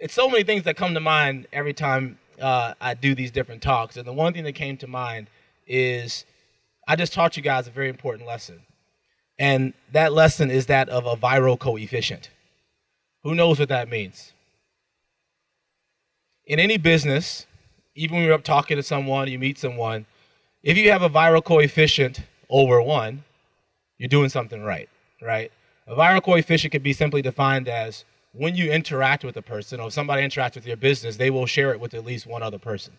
it's so many things that come to mind every time I do these different talks. And the one thing that came to mind is I just taught you guys a very important lesson. And that lesson is that of a viral coefficient. Who knows what that means? In any business, even when you're up talking to someone, you meet someone, if you have a viral coefficient over 1, you're doing something right, right? A viral coefficient can be simply defined as when you interact with a person, or if somebody interacts with your business, they will share it with at least one other person.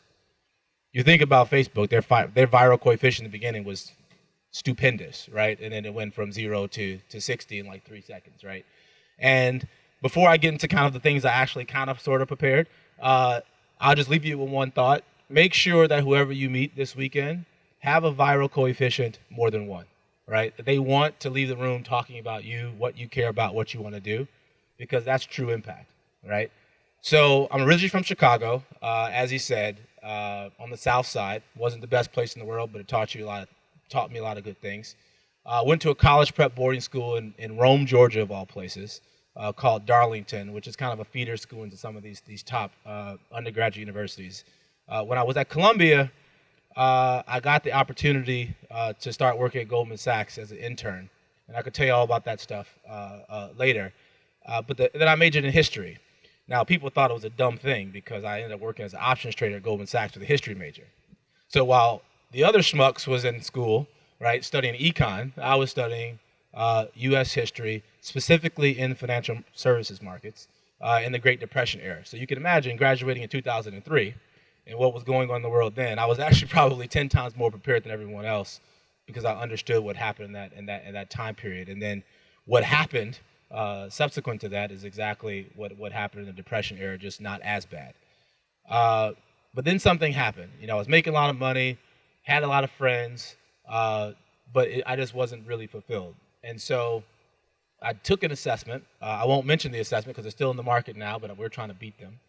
You think about Facebook, their viral coefficient in the beginning was stupendous, right? And then it went from 0 to 60 in like 3 seconds, right? And before I get into kind of the things I actually kind of sort of prepared, I'll just leave you with one thought. Make sure that whoever you meet this weekend have a viral coefficient more than 1, right? That they want to leave the room talking about you, what you care about, what you want to do, because that's true impact, right? So I'm originally from Chicago, as he said, on the South Side. Wasn't the best place in the world, but it taught me a lot of good things. Went to a college prep boarding school in Rome, Georgia, of all places, called Darlington, which is kind of a feeder school into some of these top undergraduate universities. When I was at Columbia, I got the opportunity to start working at Goldman Sachs as an intern, and I could tell you all about that stuff later. But then I majored in history. Now, people thought it was a dumb thing because I ended up working as an options trader at Goldman Sachs with a history major. So while the other schmucks was in school, right, studying econ, I was studying U.S. history, specifically in financial services markets in the Great Depression era. So you can imagine graduating in 2003 and what was going on in the world then. I was actually probably 10 times more prepared than everyone else because I understood what happened in that time period. And then what happened subsequent to that is exactly what happened in the Depression era, just not as bad. But then something happened. You know, I was making a lot of money, had a lot of friends, but I just wasn't really fulfilled. And so I took an assessment. I won't mention the assessment because they're still in the market now, but we're trying to beat them.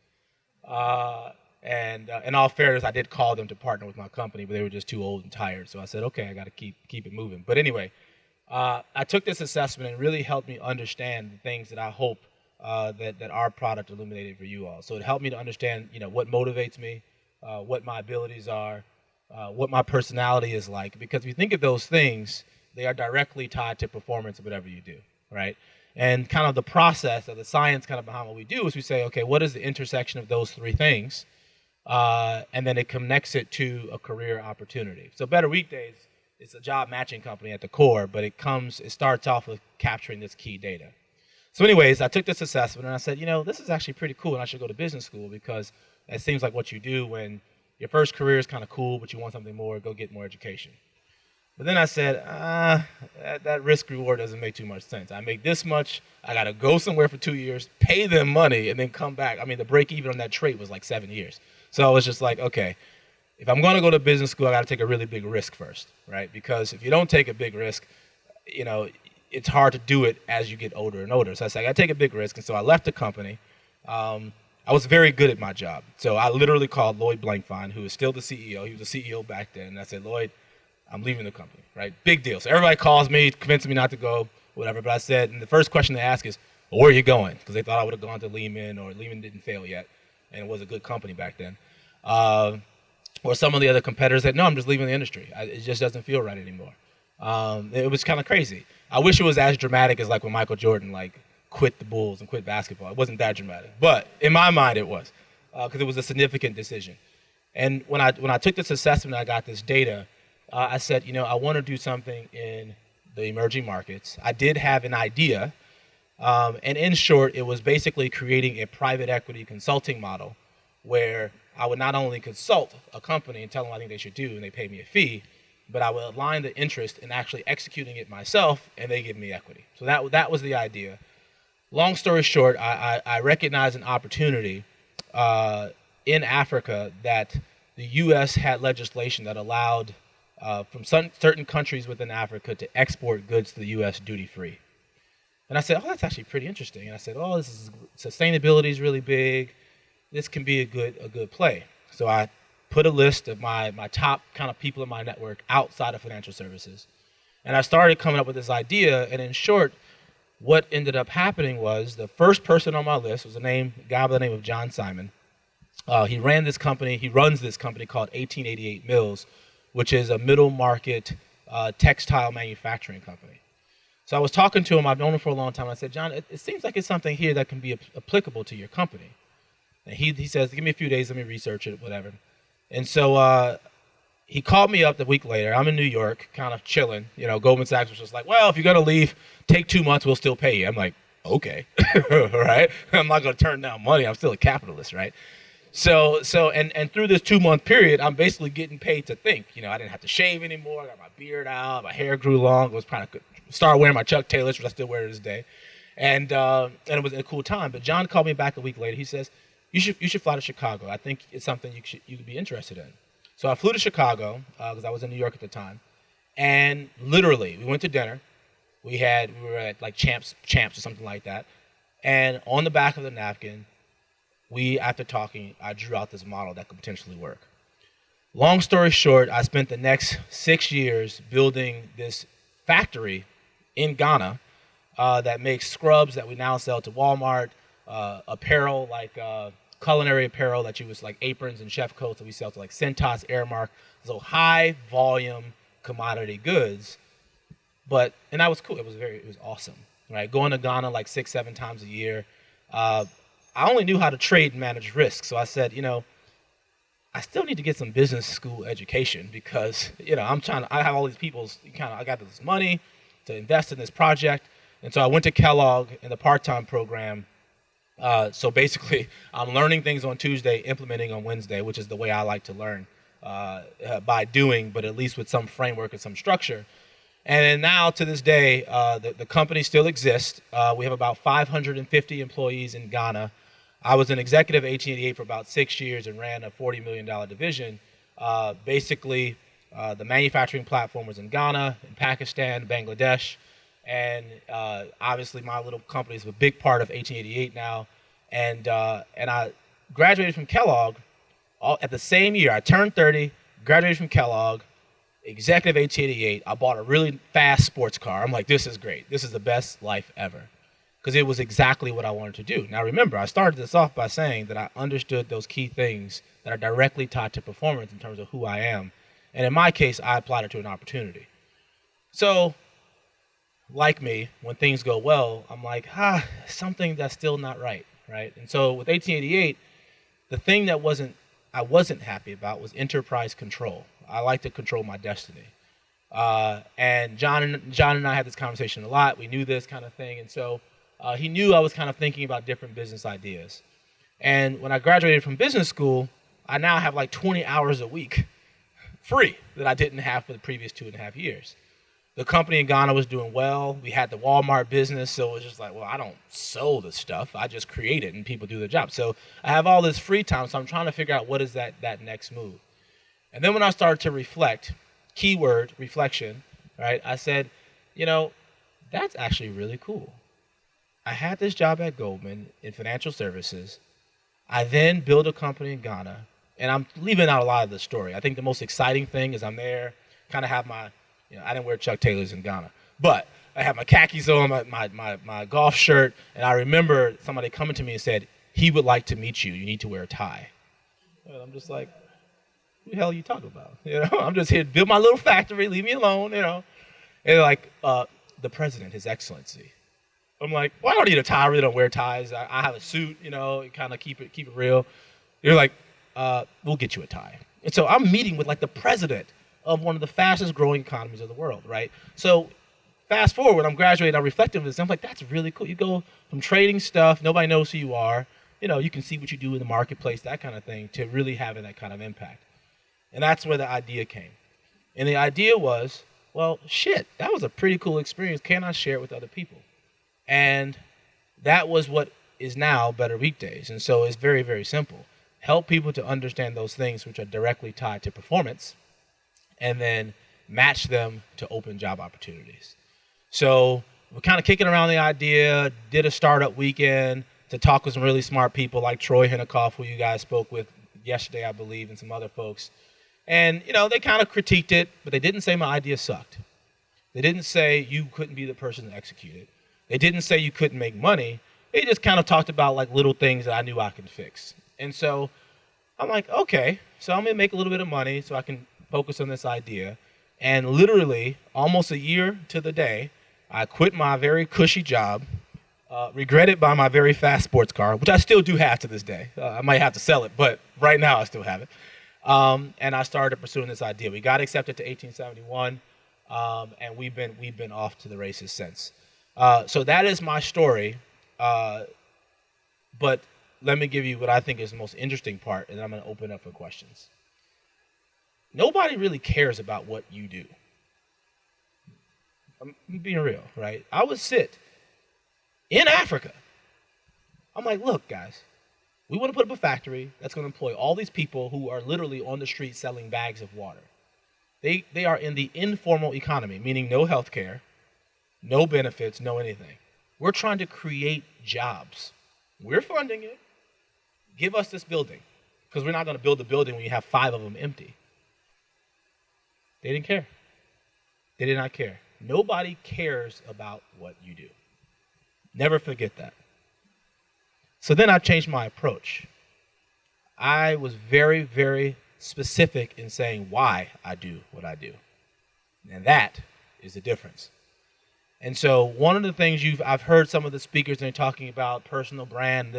And in all fairness, I did call them to partner with my company, but they were just too old and tired. So I said, okay, I got to keep it moving. But anyway, I took this assessment and it really helped me understand the things that I hope that our product illuminated for you all. So it helped me to understand, you know, what motivates me, what my abilities are, what my personality is like. Because if you think of those things, they are directly tied to performance of whatever you do, right? And kind of the process of the science kind of behind what we do is we say, okay, what is the intersection of those 3 things? And then it connects it to a career opportunity. So Better Weekdays is a job matching company at the core, but it starts off with capturing this key data. So anyways, I took this assessment and I said, you know, this is actually pretty cool and I should go to business school because it seems like what you do when your first career is kind of cool, but you want something more, go get more education. But then I said, that risk reward doesn't make too much sense. I make this much, I got to go somewhere for 2 years, pay them money, and then come back. I mean, the break even on that trade was like 7 years. So I was just like, okay, if I'm going to go to business school, I got to take a really big risk first, right? Because if you don't take a big risk, you know, it's hard to do it as you get older and older. So I said, I got to take a big risk. And so I left the company. I was very good at my job. So I literally called Lloyd Blankfein, who is still the CEO. He was the CEO back then. And I said, Lloyd, I'm leaving the company, right? Big deal. So everybody calls me, convincing me not to go, whatever. But I said, and the first question they ask is, well, where are you going? Because they thought I would have gone to Lehman, or Lehman didn't fail yet. And it was a good company back then. Or some of the other competitors said, no, I'm just leaving the industry. It just doesn't feel right anymore. It was kind of crazy. I wish it was as dramatic as like when Michael Jordan like quit the Bulls and quit basketball. It wasn't that dramatic. But in my mind it was, because it was a significant decision. And when I took this assessment and I got this data, I said, you know, I want to do something in the emerging markets. I did have an idea. And in short, it was basically creating a private equity consulting model where I would not only consult a company and tell them what I think they should do and they pay me a fee, but I would align the interest in actually executing it myself and they give me equity. So that was the idea. Long story short, I recognized an opportunity in Africa that the U.S. had legislation that allowed from certain countries within Africa to export goods to the U.S. duty-free. And I said, oh, that's actually pretty interesting. And I said, oh, sustainability is really big. This can be a good play. So I put a list of my top kind of people in my network outside of financial services. And I started coming up with this idea. And in short, what ended up happening was the first person on my list was a guy by the name of John Simon. He runs this company called 1888 Mills, which is a middle market textile manufacturing company. So I was talking to him. I've known him for a long time. I said, John, it seems like it's something here that can be applicable to your company. And he says, give me a few days, let me research it, whatever. And so he called me up the week later. I'm in New York, kind of chilling. Goldman Sachs was just like, well, if you're going to leave, take 2 months, we'll still pay you. I'm like, okay, right? I'm not going to turn down money. I'm still a capitalist, right? So through this 2-month period, I'm basically getting paid to think. I didn't have to shave anymore. I got my beard out. My hair grew long. I was trying to start wearing my Chuck Taylors, which I still wear to this day. And it was a cool time. But John called me back a week later. He says, you should fly to Chicago. I think it's something you could be interested in. So I flew to Chicago because I was in New York at the time. And literally, we went to dinner. We were at like Champs or something like that. And on the back of the napkin, after talking, I drew out this model that could potentially work. Long story short, I spent the next 6 years building this factory in Ghana that makes scrubs that we now sell to Walmart, apparel like culinary apparel that you use like aprons and chef coats that we sell to like Centos, Airmark, so high volume commodity goods. And that was cool. It was awesome, right? Going to Ghana like 6-7 times a year. I only knew how to trade and manage risk, so I said, I still need to get some business school education because I have all these I got this money to invest in this project, and so I went to Kellogg in the part-time program. So basically, I'm learning things on Tuesday, implementing on Wednesday, which is the way I like to learn by doing, but at least with some framework and some structure. And now to this day, the company still exists. We have about 550 employees in Ghana. I was an executive at 1888 for about 6 years and ran a $40 million division. Basically, the manufacturing platform was in Ghana, in Pakistan, Bangladesh. And obviously, my little company is a big part of 1888 now. And I graduated from Kellogg at the same year. I turned 30, graduated from Kellogg, executive 1888. I bought a really fast sports car. I'm like, this is great. This is the best life ever. Because it was exactly what I wanted to do. Now, remember, I started this off by saying that I understood those key things that are directly tied to performance in terms of who I am. And in my case, I applied it to an opportunity. So, like me, when things go well, I'm like, something that's still not right? And so with 1888, the thing that I wasn't happy about was enterprise control. I like to control my destiny. And John and I had this conversation a lot. We knew this kind of thing. And so he knew I was kind of thinking about different business ideas. And when I graduated from business school, I now have like 20 hours a week free that I didn't have for the previous 2.5 years. The company in Ghana was doing well. We had the Walmart business, so it was just like, well, I don't sell the stuff. I just create it, and people do the job. So I have all this free time, so I'm trying to figure out what is that next move. And then when I started to reflect, keyword, reflection, right, I said, that's actually really cool. I had this job at Goldman in financial services. I then built a company in Ghana, and I'm leaving out a lot of the story. I think the most exciting thing is I'm there, kind of have my I didn't wear Chuck Taylors in Ghana, but I had my khakis on, my golf shirt, and I remember somebody coming to me and said, he would like to meet you. You need to wear a tie. And I'm just like, who the hell are you talking about? I'm just here to build my little factory. Leave me alone, And they're like, the president, His Excellency. I'm like, well, I don't need a tie. I really don't wear ties. I have a suit, kind of keep it real. They're like, we'll get you a tie. And so I'm meeting with like the president of one of the fastest growing economies of the world, right? So fast forward, I'm graduating, I'm reflecting on this, I'm like, that's really cool. You go from trading stuff, nobody knows who you are, you can see what you do in the marketplace, that kind of thing, to really having that kind of impact. And that's where the idea came. And the idea was, well, shit, that was a pretty cool experience. Can I share it with other people? And that was what is now Better Weekdays. And so it's very, very simple. Help people to understand those things which are directly tied to performance, and then match them to open job opportunities. So we're kind of kicking around the idea, did a startup weekend to talk with some really smart people like Troy Hinikoff, who you guys spoke with yesterday, I believe, and some other folks. And, they kind of critiqued it, but they didn't say my idea sucked. They didn't say you couldn't be the person to execute it. They didn't say you couldn't make money. They just kind of talked about like little things that I knew I could fix. And so I'm like, okay, so I'm gonna make a little bit of money so I can focus on this idea. And literally, almost a year to the day, I quit my very cushy job, regretted by my very fast sports car, which I still do have to this day. I might have to sell it, but right now I still have it. And I started pursuing this idea. We got accepted to 1871, and we've been off to the races since. So that is my story. But let me give you what I think is the most interesting part, and I'm going to open up for questions. Nobody really cares about what you do. I'm being real, right? I would sit in Africa. I'm like, look, guys, we want to put up a factory that's going to employ all these people who are literally on the street selling bags of water. They are in the informal economy, meaning no health care, no benefits, no anything. We're trying to create jobs. We're funding it. Give us this building, because we're not going to build a building when you have 5 of them empty. They didn't care. They did not care. Nobody cares about what you do. Never forget that. So then I changed my approach. I was very, very specific in saying why I do what I do. And that is the difference. And so one of the things I've heard some of the speakers, and they're talking about personal brand,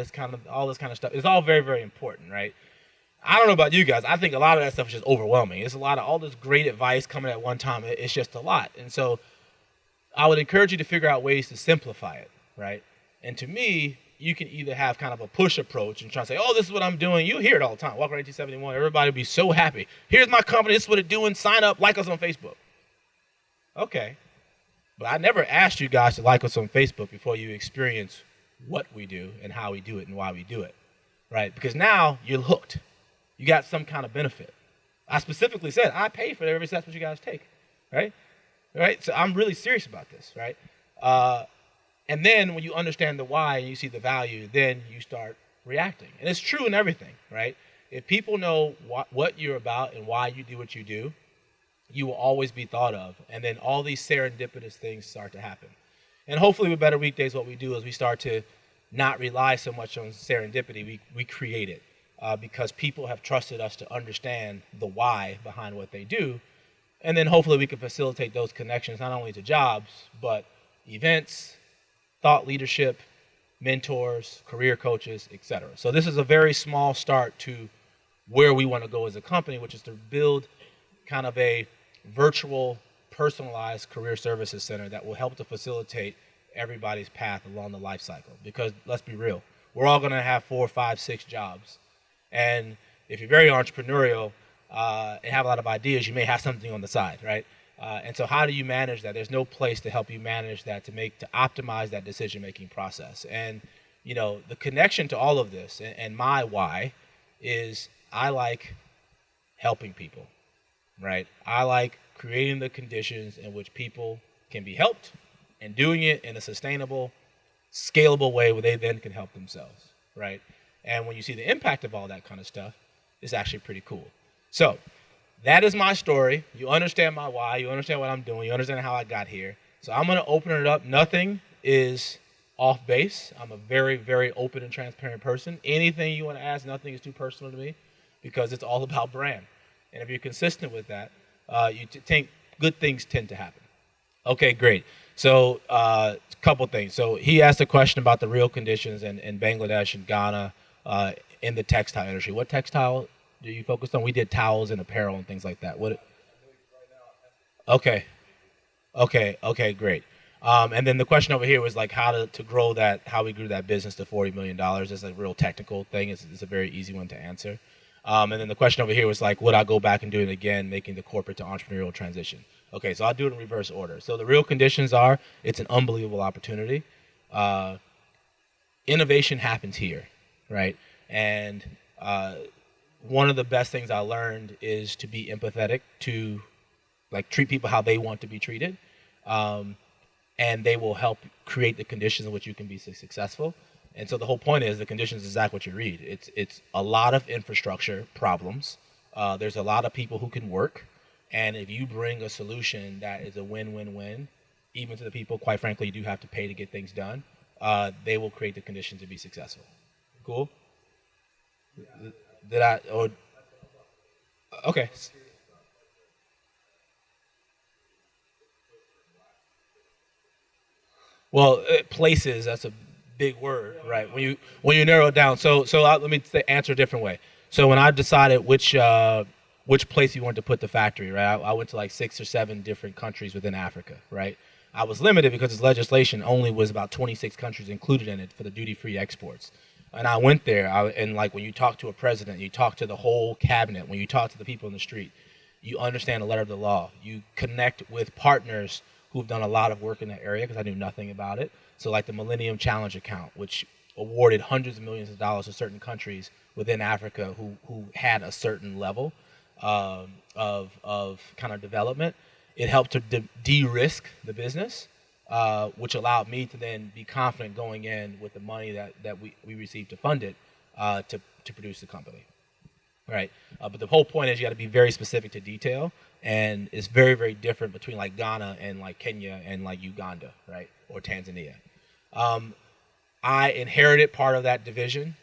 all this kind of stuff. It's all very, very important, right? I don't know about you guys. I think a lot of that stuff is just overwhelming. It's a lot of all this great advice coming at one time. It's just a lot. And so I would encourage you to figure out ways to simplify it, right? And to me, you can either have kind of a push approach and try to say, oh, this is what I'm doing. You hear it all the time. Walk around 1871. Everybody will be so happy. Here's my company. This is what it's doing. Sign up. Like us on Facebook. Okay. But I never asked you guys to like us on Facebook before you experience what we do and how we do it and why we do it, right? Because now you're hooked. You got some kind of benefit. I specifically said, I pay for every assessment you guys take, right? Right? So I'm really serious about this, right? And then when you understand the why and you see the value, then you start reacting. And it's true in everything, right? If people know what you're about and why you do what you do, you will always be thought of. And then all these serendipitous things start to happen. And hopefully with Better Weekdays, what we do is we start to not rely so much on serendipity. We create it because people have trusted us to understand the why behind what they do. And then hopefully we can facilitate those connections, not only to jobs, but events, thought leadership, mentors, career coaches, etc. So this is a very small start to where we want to go as a company, which is to build kind of a virtual, personalized career services center that will help to facilitate everybody's path along the life cycle. Because let's be real, we're all going to have 4, 5, 6 jobs. And if you're very entrepreneurial and have a lot of ideas, you may have something on the side, right? And so how do you manage that? There's no place to help you manage that, to optimize that decision-making process. And, you know, the connection to all of this and my why is I like helping people, right? I like creating the conditions in which people can be helped and doing it in a sustainable, scalable way where they then can help themselves, right? And when you see the impact of all that kind of stuff, it's actually pretty cool. So that is my story. You understand my why. You understand what I'm doing. You understand how I got here. So I'm going to open it up. Nothing is off base. I'm a very, very open and transparent person. Anything you want to ask, nothing is too personal to me because it's all about brand. And if you're consistent with that, good things tend to happen. Okay, great. So a couple things. So he asked a question about the real conditions in Bangladesh and Ghana in the textile industry. What textile do you focus on? We did towels and apparel and things like that. Okay, great. And then the question over here was like how to grow that, how we grew that business to $40 million. It's a real technical thing. It's a very easy one to answer. And then the question over here was like, would I go back and do it again, making the corporate to entrepreneurial transition? Okay, so I'll do it in reverse order. So the real conditions are, it's an unbelievable opportunity. Innovation happens here, right? And one of the best things I learned is to be empathetic, to like treat people how they want to be treated. And they will help create the conditions in which you can be successful. And so the whole point is the conditions is exactly what you read. It's a lot of infrastructure problems. There's a lot of people who can work. And if you bring a solution that is a win-win-win, even to the people, quite frankly, you do have to pay to get things done. They will create the conditions to be successful. Cool. Did I? Or okay. Well, places, that's a big word, right? When you narrow it down. Let me answer a different way. So when I decided which place you wanted to put the factory, right? I went to like 6 or 7 different countries within Africa, right? I was limited because this legislation only was about 26 countries included in it for the duty-free exports. And I went there, and like when you talk to a president, you talk to the whole cabinet, when you talk to the people in the street, you understand the letter of the law. You connect with partners who've done a lot of work in that area because I knew nothing about it. So like the Millennium Challenge account, which awarded hundreds of millions of dollars to certain countries within Africa who had a certain level of kind of development. It helped to de-risk the business, which allowed me to then be confident going in with the money that we received to fund it to produce the company. Right. But the whole point is you got to be very specific to detail, and it's very, very different between like Ghana and like Kenya and like Uganda, right, or Tanzania. I inherited part of that division.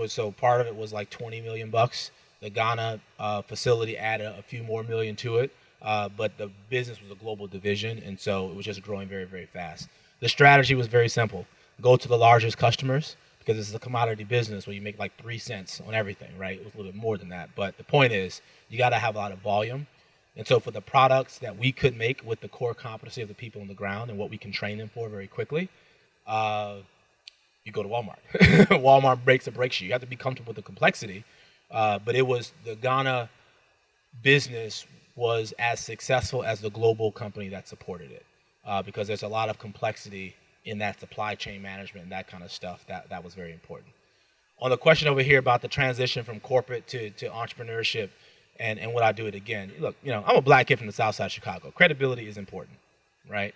So part of it was like 20 million bucks. The Ghana facility added a few more million to it, but the business was a global division, and so it was just growing very, very fast. The strategy was very simple: go to the largest customers, because this is a commodity business where you make like 3 cents on everything, right? It was a little bit more than that. But the point is, you got to have a lot of volume. And so for the products that we could make with the core competency of the people on the ground and what we can train them for very quickly, you go to Walmart. Walmart breaks you. You have to be comfortable with the complexity. But it was the Ghana business was as successful as the global company that supported it, because there's a lot of complexity in that supply chain management and that kind of stuff that was very important. On the question over here about the transition from corporate to entrepreneurship and would I do it again? Look, I'm a black kid from the south side of Chicago. Credibility is important, right?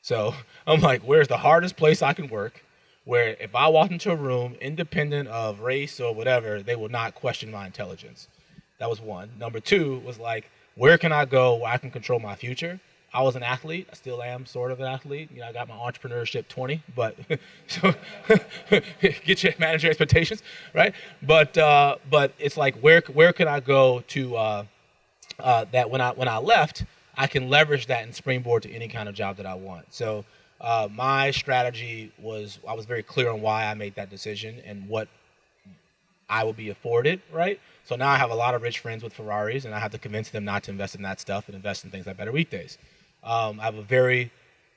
So I'm like, where's the hardest place I can work where if I walk into a room, independent of race or whatever, they will not question my intelligence? That was one. Number two was like, where can I go where I can control my future? I was an athlete. I still am sort of an athlete. I got my entrepreneurship 20, but so get your manager expectations, right? But it's like where can I go to that when I left, I can leverage that and springboard to any kind of job that I want. So my strategy was I was very clear on why I made that decision and what I will be afforded, right? So now I have a lot of rich friends with Ferraris, and I have to convince them not to invest in that stuff and invest in things like Better Weekdays. I have a very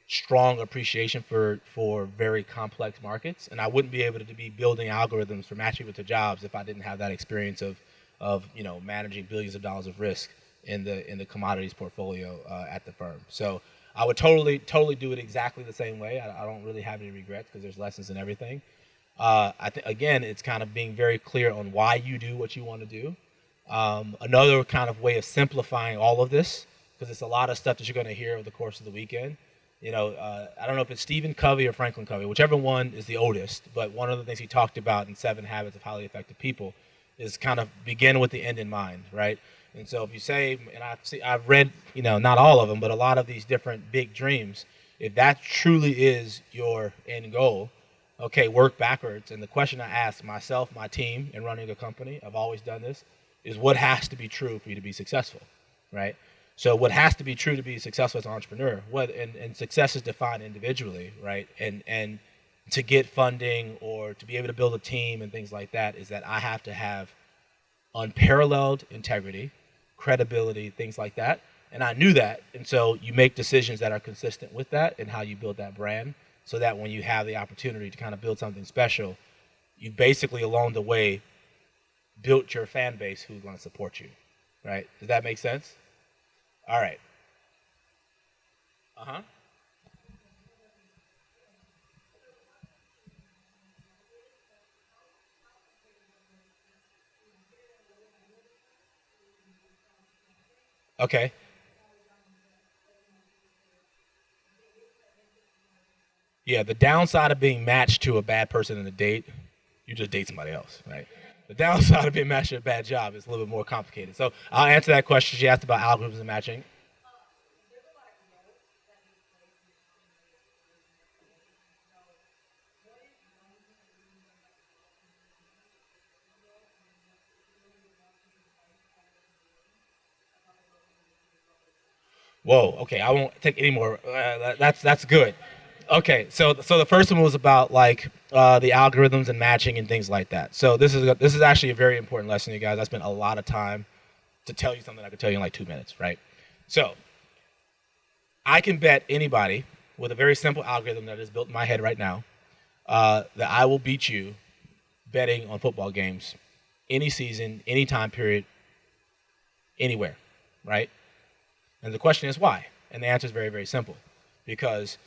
strong appreciation for very complex markets, and I wouldn't be able to be building algorithms for matching with the jobs if I didn't have that experience of managing billions of dollars of risk in the commodities portfolio at the firm. So I would totally do it exactly the same way. I don't really have any regrets because there's lessons in everything. I think again, it's kind of being very clear on why you do what you want to do. Another kind of way of simplifying all of this, because it's a lot of stuff that you're going to hear over the course of the weekend. I don't know if it's Stephen Covey or Franklin Covey, whichever one is the oldest, but one of the things he talked about in 7 Habits of Highly Effective People is kind of begin with the end in mind, right? And so if you say, and I've read, not all of them, but a lot of these different big dreams, if that truly is your end goal, okay, work backwards. And the question I ask myself, my team, in running a company, I've always done this, is what has to be true for you to be successful, right? So what has to be true to be successful as an entrepreneur? And success is defined individually, right? And to get funding or to be able to build a team and things like that is that I have to have unparalleled integrity, credibility, things like that. And I knew that. And so you make decisions that are consistent with that and how you build that brand so that when you have the opportunity to kind of build something special, you basically along the way built your fan base who's going to support you, right? Does that make sense? All right. Uh-huh. Okay. Yeah, the downside of being matched to a bad person in a date, you just date somebody else, right? The downside of being matched to a bad job is a little bit more complicated. So I'll answer that question. She asked about algorithms and matching. Whoa. Okay, I won't take any more. That's good. Okay, so the first one was about like the algorithms and matching and things like that. So this is actually a very important lesson, you guys. I spent a lot of time to tell you something I could tell you in like 2 minutes, right? So I can bet anybody with a very simple algorithm that is built in my head right now that I will beat you betting on football games any season, any time period, anywhere, right? And the question is why? And the answer is very, very simple. Because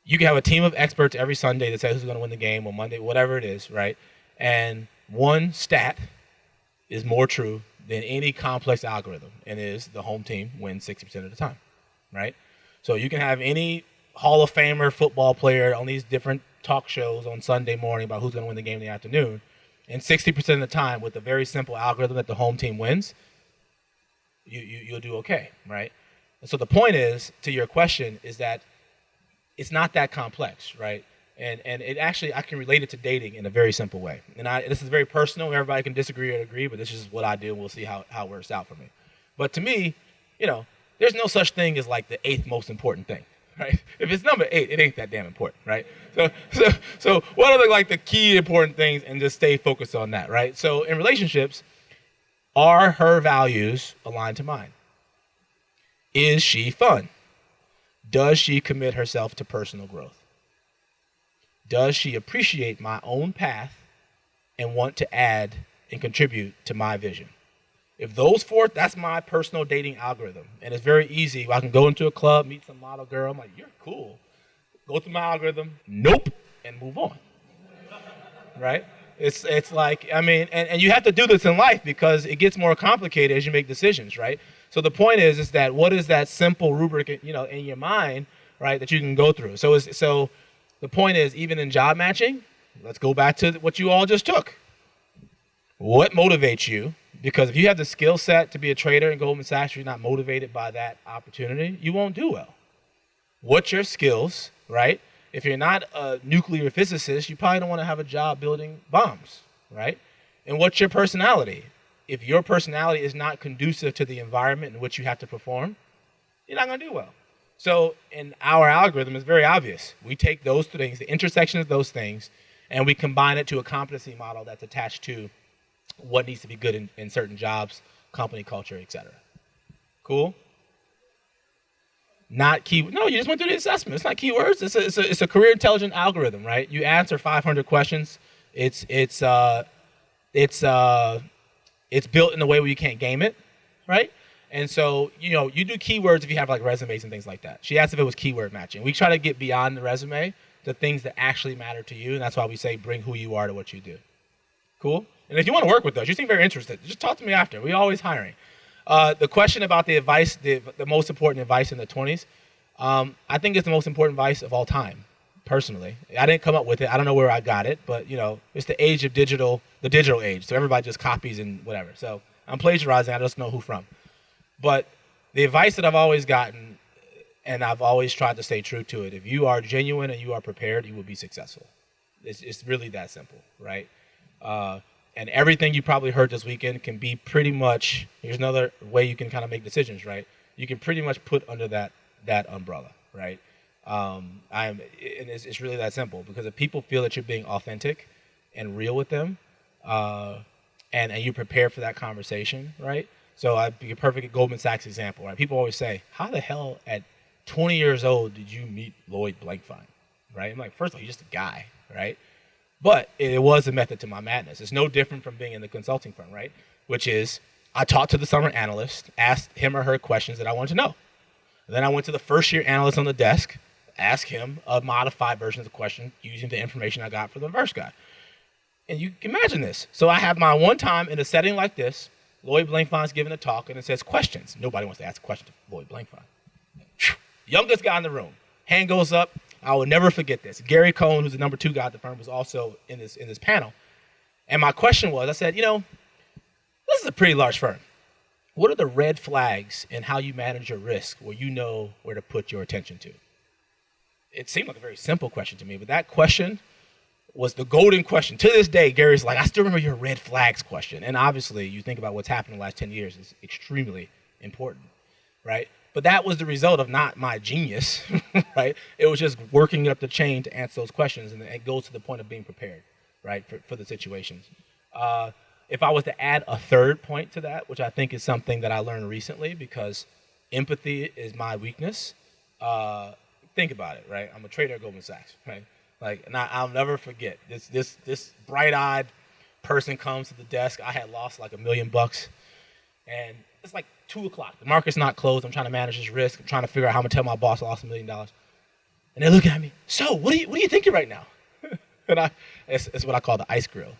you can have a team of experts every Sunday that say who's going to win the game, or Monday, whatever it is, right? And one stat is more true than any complex algorithm, and is the home team wins 60% of the time, right? So you can have any Hall of Famer football player on these different talk shows on Sunday morning about who's going to win the game in the afternoon, and 60% of the time with a very simple algorithm that the home team wins, you'll do okay, right? And so the point is, to your question, is that it's not that complex, right? And it actually, I can relate it to dating in a very simple way. And this is very personal. Everybody can disagree or agree, but this is what I do, and we'll see how it works out for me. But to me, there's no such thing as like the eighth most important thing, right? If it's number 8, it ain't that damn important, right? So what are like the key important things, and just stay focused on that, right? So in relationships, are her values aligned to mine? Is she fun? Does she commit herself to personal growth? Does she appreciate my own path and want to add and contribute to my vision? If those 4, that's my personal dating algorithm. And it's very easy. I can go into a club, meet some model girl. I'm like, you're cool. Go through my algorithm. Nope. And move on. Right? It's like, I mean, and you have to do this in life because it gets more complicated as you make decisions, right? So the point is that what is that simple rubric, in your mind, right, that you can go through? So the point is, even in job matching, let's go back to what you all just took. What motivates you? Because if you have the skill set to be a trader in Goldman Sachs, you're not motivated by that opportunity, you won't do well. What's your skills, right? If you're not a nuclear physicist, you probably don't want to have a job building bombs, right? And what's your personality? If your personality is not conducive to the environment in which you have to perform, you're not going to do well. So in our algorithm, it's very obvious. We take those things, the intersection of those things, and we combine it to a competency model that's attached to what needs to be good in certain jobs, company culture, etc. Cool? Not key. No, you just went through the assessment. It's not keywords. It's a career intelligent algorithm, right? You answer 500 questions. It's built in a way where you can't game it, right? And so, you do keywords if you have like resumes and things like that. She asked if it was keyword matching. We try to get beyond the resume to things that actually matter to you, and that's why we say bring who you are to what you do. Cool? And if you want to work with us, you seem very interested, just talk to me after. We're always hiring. The question about the advice, the most important advice in the 20s, I think it's the most important advice of all time, personally. I didn't come up with it. I don't know where I got it, but, it's the age of the digital age. So everybody just copies and whatever. So I'm plagiarizing. I just know who from. But the advice that I've always gotten, and I've always tried to stay true to it, if you are genuine and you are prepared, you will be successful. It's really that simple, right? And everything you probably heard this weekend can be pretty much, here's another way you can kind of make decisions, right? You can pretty much put under that umbrella, right? And it's really that simple, because if people feel that you're being authentic and real with them, and you prepare for that conversation, right? So I'd be a perfect Goldman Sachs example, right? People always say, how the hell at 20 years old did you meet Lloyd Blankfein, right? I'm like, first of all, he's just a guy, right? But it was a method to my madness. It's no different from being in the consulting firm, right? Which is, I talked to the summer analyst, asked him or her questions that I wanted to know. Then I went to the first-year analyst on the desk, asked him a modified version of the question using the information I got from the first guy. And you can imagine this. So I have my one time in a setting like this, Lloyd Blankfein's giving a talk, and it says questions. Nobody wants to ask a question to Lloyd Blankfein. Youngest guy in the room. Hand goes up. I will never forget this. Gary Cohn, who's the number 2 guy at the firm, was also in this panel. And my question was, I said, this is a pretty large firm. What are the red flags in how you manage your risk where you know where to put your attention to? It seemed like a very simple question to me, but that question was the golden question. To this day, Gary's like, I still remember your red flags question. And obviously, you think about what's happened in the last 10 years, it's extremely important, right? But that was the result of not my genius, right? It was just working up the chain to answer those questions, and it goes to the point of being prepared, right, for the situations. If I was to add a third point to that, which I think is something that I learned recently because empathy is my weakness, think about it, right? I'm a trader at Goldman Sachs, right? Like, and I'll never forget this bright-eyed person comes to the desk. I had lost like $1 million, and it's like 2 o'clock. The market's not closed. I'm trying to manage this risk. I'm trying to figure out how I'm gonna tell my boss I lost $1 million. And they're looking at me. So, what are you thinking right now? And it's what I call the ice grill.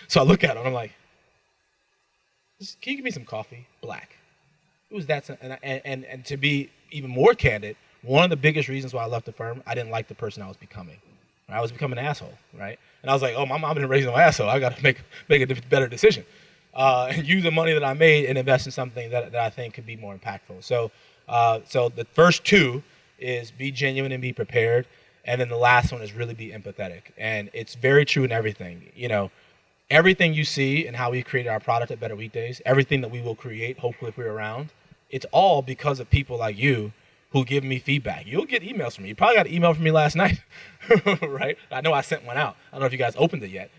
So I look at them and I'm like, can you give me some coffee? Black. It was that, and to be even more candid, one of the biggest reasons why I left the firm, I didn't like the person I was becoming. I was becoming an asshole, right? And I was like, oh, my mom didn't raise no asshole. I got to make a better decision, and use the money that I made and invest in something that I think could be more impactful. So the first two is be genuine and be prepared, and then the last one is really be empathetic. And it's very true in everything. You know, everything you see and how we created our product at Better Weekdays, everything that we will create, hopefully if we're around, it's all because of people like you who give me feedback. You'll get emails from me. You probably got an email from me last night, right? I know I sent one out. I don't know if you guys opened it yet.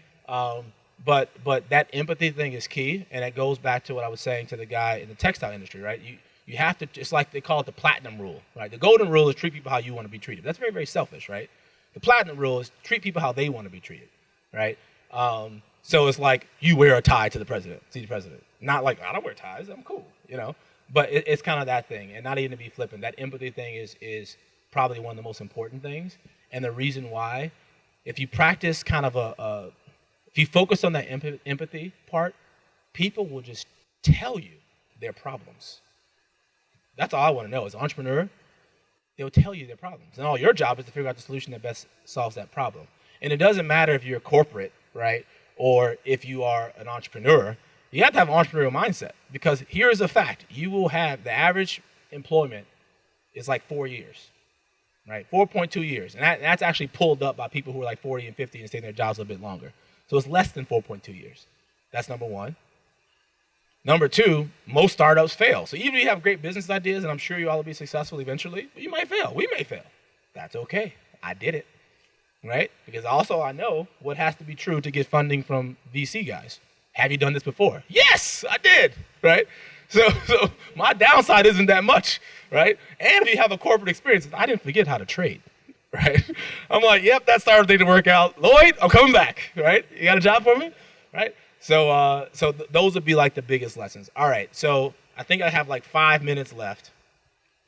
But that empathy thing is key, and it goes back to what I was saying to the guy in the textile industry, right? You have to, it's like they call it the platinum rule, right? The golden rule is treat people how you want to be treated. That's very, very selfish, right? The platinum rule is treat people how they want to be treated, right? So it's like you wear a tie to the president, see the president. Not like, I don't wear ties, I'm cool, you know? But it's kind of that thing, and not even to be flippant. That empathy thing is probably one of the most important things. And the reason why, if you practice kind of if you focus on that empathy part, people will just tell you their problems. That's all I want to know. As an entrepreneur, they'll tell you their problems. And all your job is to figure out the solution that best solves that problem. And it doesn't matter if you're corporate, right, or if you are an entrepreneur. You have to have an entrepreneurial mindset, because here's a fact. You will have, the average employment is like 4 years, right? 4.2 years. And that's actually pulled up by people who are like 40 and 50 and stay in their jobs a little bit longer. So it's less than 4.2 years. That's number one. Number two, most startups fail. So even if you have great business ideas, and I'm sure you all will be successful eventually, but you might fail. We may fail. That's okay. I did it, right? Because also I know what has to be true to get funding from VC guys. Have you done this before? Yes, I did, right? So my downside isn't that much, right? And if you have a corporate experience, I didn't forget how to trade, right? I'm like, yep, that startup didn't work out. Lloyd, I'm coming back, right? You got a job for me, right? So those would be like the biggest lessons. All right, so I think I have like 5 minutes left.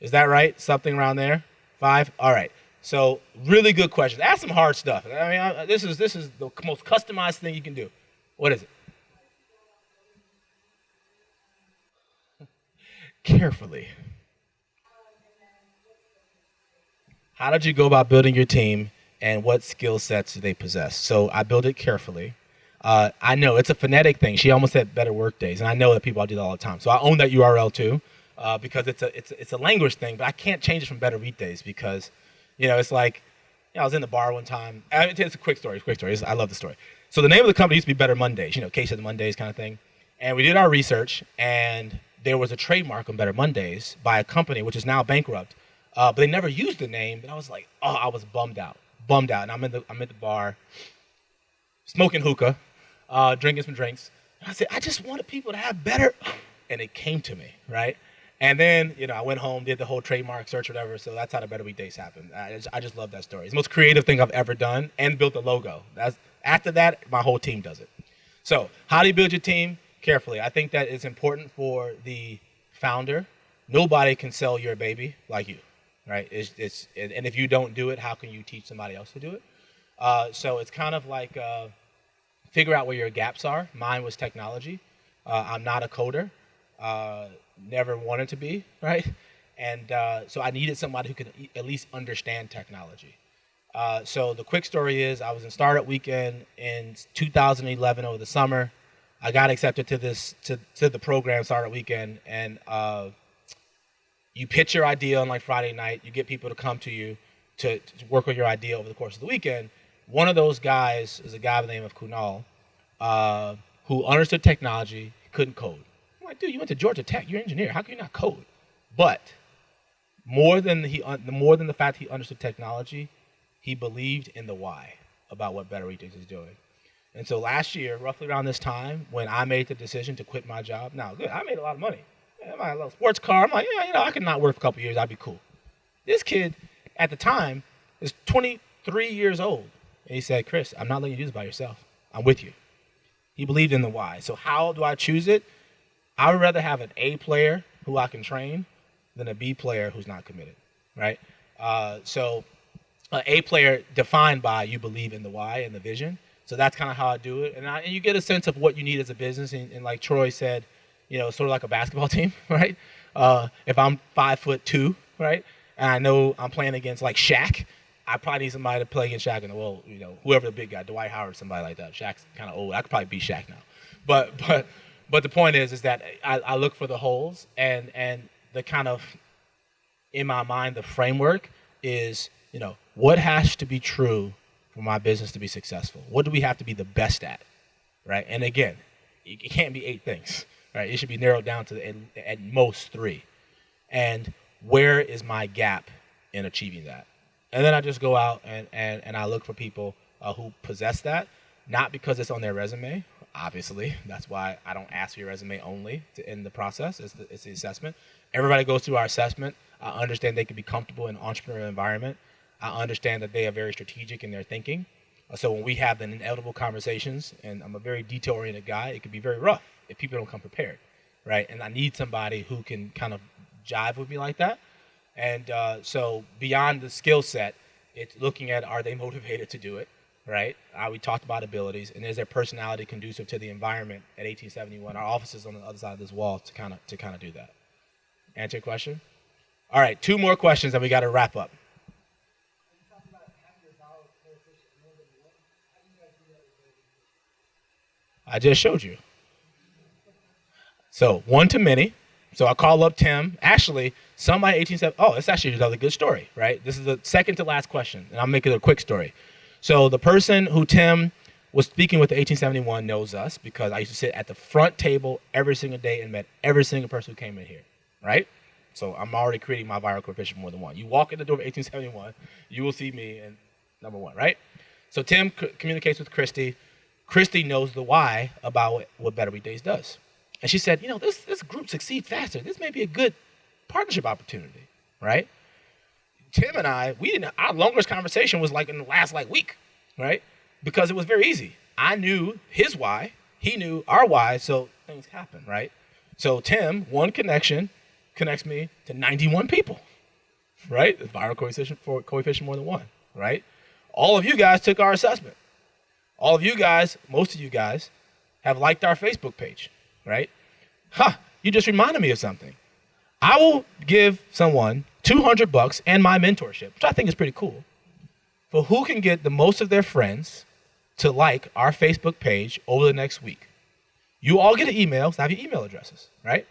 Is that right? Something around there? 5? All right. So really good questions. Ask some hard stuff. I mean, this is the most customized thing you can do. What is it? Carefully. How did you go about building your team, and what skill sets do they possess? So I built it carefully. I know it's a phonetic thing. She almost said Better Work Days, and I know that people do that all the time. So I own that URL too, because it's a language thing. But I can't change it from Better Weekdays because, it's like, I was in the bar one time. It's a quick story. I love the story. So the name of the company used to be Better Mondays. Case of the Mondays kind of thing. And we did our research, and there was a trademark on Better Mondays by a company which is now bankrupt, but they never used the name. And I was like, I was bummed out. And I'm at the bar, smoking hookah, drinking some drinks. And I said, I just wanted people to have better, and it came to me, right? And then, I went home, did the whole trademark search, whatever. So that's how the Better Weekdays happened. I just love that story. It's the most creative thing I've ever done, and built a logo. After that, my whole team does it. So how do you build your team? Carefully. I think that it's important for the founder. Nobody can sell your baby like you, right? And if you don't do it, how can you teach somebody else to do it? So it's kind of like figure out where your gaps are. Mine was technology. I'm not a coder. Never wanted to be, right? And so I needed somebody who could at least understand technology. So the quick story is I was in Startup Weekend in 2011 over the summer. I got accepted to the program Startup Weekend, and you pitch your idea on like Friday night. You get people to come to you to work on your idea over the course of the weekend. One of those guys is a guy by the name of Kunal, who understood technology, couldn't code. I'm like, dude, you went to Georgia Tech. You're an engineer. How can you not code? But more than the fact he understood technology, he believed in the why about what Better Retails is doing. And so last year, roughly around this time, when I made the decision to quit my job, now good, I made a lot of money. I had a little sports car. I'm like, yeah, I could not work for a couple years. I'd be cool. This kid, at the time, is 23 years old. And he said, Chris, I'm not letting you do this by yourself. I'm with you. He believed in the why. So how do I choose it? I would rather have an A player who I can train than a B player who's not committed, right? So an A player defined by you believe in the why and the vision. So that's kind of how I do it. And you get a sense of what you need as a business. And like Troy said, sort of like a basketball team, right? If I'm 5'2", right, and I know I'm playing against like Shaq, I probably need somebody to play against Shaq. And well, whoever the big guy, Dwight Howard, somebody like that. Shaq's kind of old. I could probably beat Shaq now. But the point is that I look for the holes, and the kind of, in my mind, the framework is, what has to be true for my business to be successful? What do we have to be the best at, right? And again, it can't be 8 things, right? It should be narrowed down to at most 3. And where is my gap in achieving that? And then I just go out and I look for people who possess that, not because it's on their resume. Obviously, that's why I don't ask for your resume only to end the process. It's the assessment. Everybody goes through our assessment. I understand they can be comfortable in an entrepreneurial environment. I understand that they are very strategic in their thinking. So when we have the inevitable conversations, and I'm a very detail-oriented guy, it can be very rough if people don't come prepared, right? And I need somebody who can kind of jive with me like that. And so beyond the skill set, it's looking at, are they motivated to do it? Right? We talked about abilities, and is their personality conducive to the environment at 1871? Our office is on the other side of this wall to kind of do that. Answer your question? All right, 2 more questions, and we got to wrap up. I just showed you. So 1 to many. So I call up Tim. Actually, somebody 1870. Oh, it's actually another good story, right? This is the second to last question, and I'll make it a quick story. So the person who Tim was speaking with at 1871 knows us because I used to sit at the front table every single day and met every single person who came in here, right? So I'm already creating my viral coefficient more than 1. You walk in the door of 1871, you will see me and number 1, right? So Tim communicates with Christy. Christy knows the why about what Better Days does. And she said, this group succeeds faster. This may be a good partnership opportunity, right? Tim and I, our longest conversation was like in the last week, right? Because it was very easy. I knew his why, he knew our why, so things happen, right? So Tim, one connection connects me to 91 people, right? The viral coefficient more than 1, right? All of you guys took our assessment. All of you guys, most of you guys, have liked our Facebook page, right? You just reminded me of something. I will give someone $200 and my mentorship, which I think is pretty cool, for who can get the most of their friends to like our Facebook page over the next week. You all get an email, so I have your email addresses, right?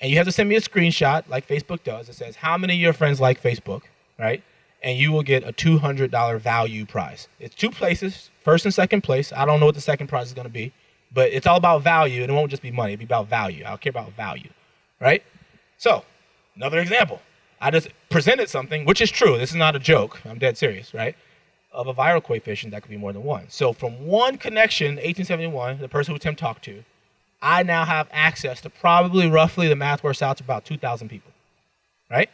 And you have to send me a screenshot like Facebook does. It says, how many of your friends like Facebook, right? And you will get a $200 value prize. It's 2 places, first and second place. I don't know what the second prize is going to be, but it's all about value, and it won't just be money. It'll be about value. I'll care about value, right? So, another example. I just presented something, which is true. This is not a joke. I'm dead serious, right? Of a viral coefficient that could be more than 1. So from one connection, 1871, the person who Tim talked to, I now have access to probably roughly, the math works out to about 2,000 people, right?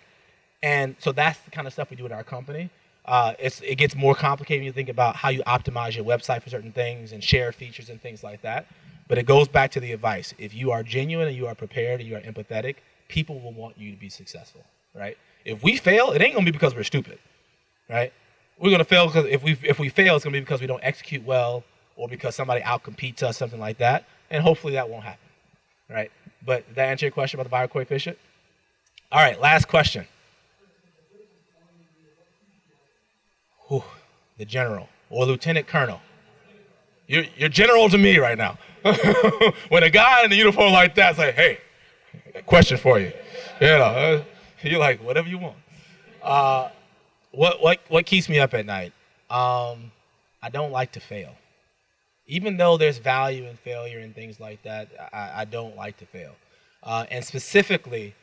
And so that's the kind of stuff we do in our company. It gets more complicated when you think about how you optimize your website for certain things and share features and things like that. But it goes back to the advice. If you are genuine and you are prepared and you are empathetic, people will want you to be successful, right? If we fail, it ain't gonna be because we're stupid, right? We're gonna fail because if we fail, it's gonna be because we don't execute well or because somebody outcompetes us, something like that. And hopefully that won't happen, right? But did that answer your question about the viral coefficient? All right, last question. Whew, the general or lieutenant colonel. You're general to me right now. When a guy in a uniform like that's like, hey, question for you. You're like, whatever you want. What keeps me up at night? I don't like to fail. Even though there's value in failure and things like that, I don't like to fail. And specifically,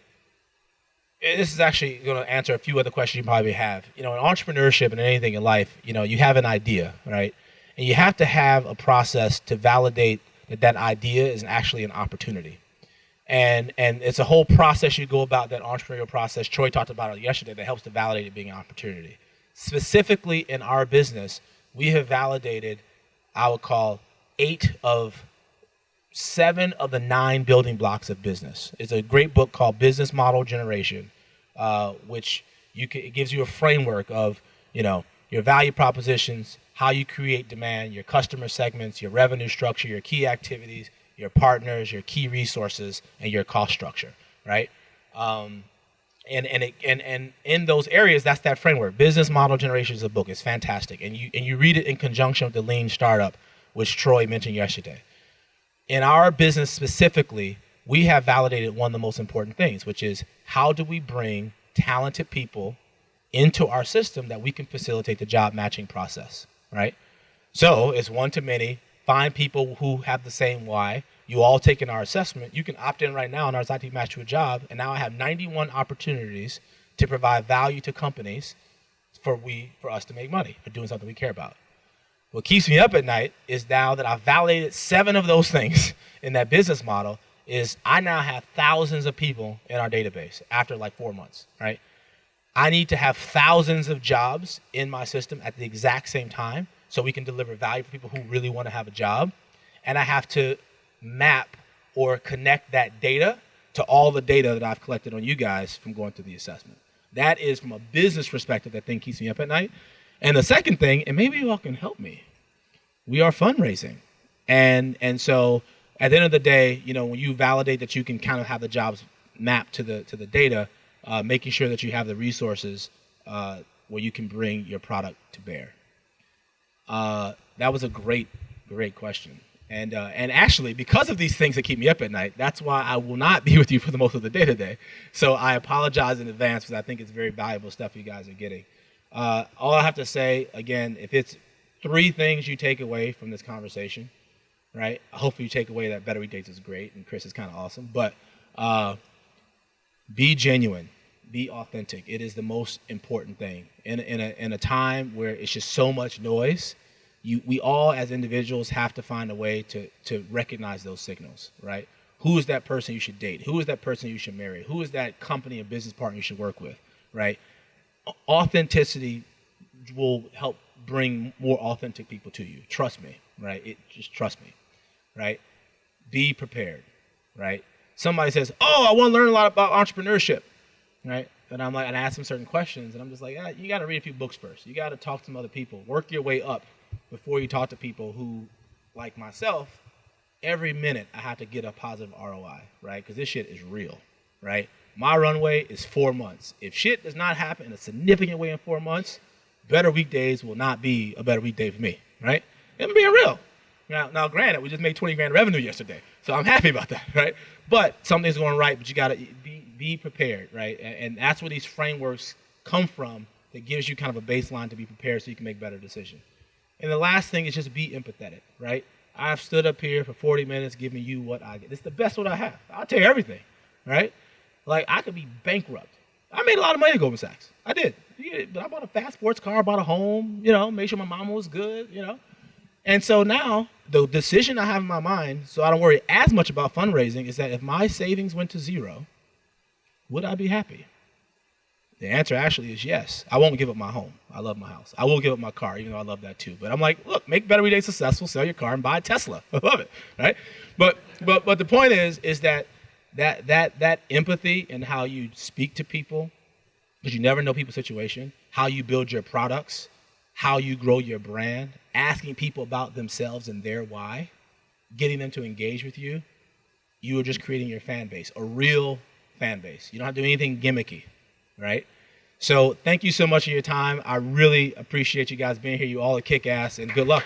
this is actually going to answer a few other questions you probably have. In entrepreneurship and anything in life, you have an idea, right? And you have to have a process to validate that idea is actually an opportunity. And it's a whole process you go about, that entrepreneurial process. Troy talked about it yesterday, that helps to validate it being an opportunity. Specifically in our business, we have validated, I would call, 7 of the 9 building blocks of business. It's a great book called Business Model Generation, which it gives you a framework of your value propositions, how you create demand, your customer segments, your revenue structure, your key activities, your partners, your key resources, and your cost structure, right? And in those areas, that's that framework. Business Model Generation is a book. It's fantastic, and you read it in conjunction with the Lean Startup, which Troy mentioned yesterday. In our business specifically, we have validated one of the most important things, which is how do we bring talented people into our system that we can facilitate the job matching process, right? So it's one to many. Find people who have the same why. You all taking our assessment. You can opt in right now, and ours IT match to a job. And now I have 91 opportunities to provide value to companies for us to make money for doing something we care about. What keeps me up at night is now that I've validated 7 of those things in that business model is I now have thousands of people in our database after like 4 months, right? I need to have thousands of jobs in my system at the exact same time so we can deliver value for people who really want to have a job. And I have to map or connect that data to all the data that I've collected on you guys from going through the assessment. That is, from a business perspective, that thing keeps me up at night. And the second thing, and maybe you all can help me, we are fundraising. And so at the end of the day, when you validate that you can kind of have the jobs mapped to the data, making sure that you have the resources where you can bring your product to bear. That was a great question. And actually, because of these things that keep me up at night, that's why I will not be with you for the most of the day today. So I apologize in advance because I think it's very valuable stuff you guys are getting. All I have to say, again, if it's 3 things you take away from this conversation, right? Hopefully you take away that Better Weekdays is great and Chris is kind of awesome, but be genuine, be authentic. It is the most important thing. In a time where it's just so much noise, we all as individuals have to find a way to recognize those signals, right? Who is that person you should date? Who is that person you should marry? Who is that company and business partner you should work with, right? Authenticity will help bring more authentic people to you. Trust me, right? Just trust me, right? Be prepared, right? Somebody says, "Oh, I want to learn a lot about entrepreneurship," right? And I'm like, and I ask them certain questions, and I'm just like, you got to read a few books first. You got to talk to some other people. Work your way up before you talk to people who, like myself, every minute I have to get a positive ROI, right? Because this shit is real, right? My runway is 4 months. If shit does not happen in a significant way in 4 months, Better Weekdays will not be a better weekday for me, right? I'm being real. Now, granted, we just made 20 grand revenue yesterday, so I'm happy about that, right? But something's going right, but you got to be prepared, right? And that's where these frameworks come from that gives you kind of a baseline to be prepared so you can make better decisions. And the last thing is just be empathetic, right? I've stood up here for 40 minutes giving you what I get. It's the best what I have. I'll tell you everything, right? Like, I could be bankrupt. I made a lot of money at Goldman Sachs. I did. But I bought a fast sports car, bought a home, made sure my mama was good, And so now, the decision I have in my mind, so I don't worry as much about fundraising, is that if my savings went to 0, would I be happy? The answer actually is yes. I won't give up my home. I love my house. I will give up my car, even though I love that too. But I'm like, look, make Better Weekdays successful, sell your car, and buy a Tesla. I love it, right? But the point is that empathy and how you speak to people, because you never know people's situation, how you build your products, how you grow your brand, asking people about themselves and their why, getting them to engage with you, you are just creating your fan base, a real fan base. You don't have to do anything gimmicky, right? So thank you so much for your time. I really appreciate you guys being here. You all are kick ass, and good luck.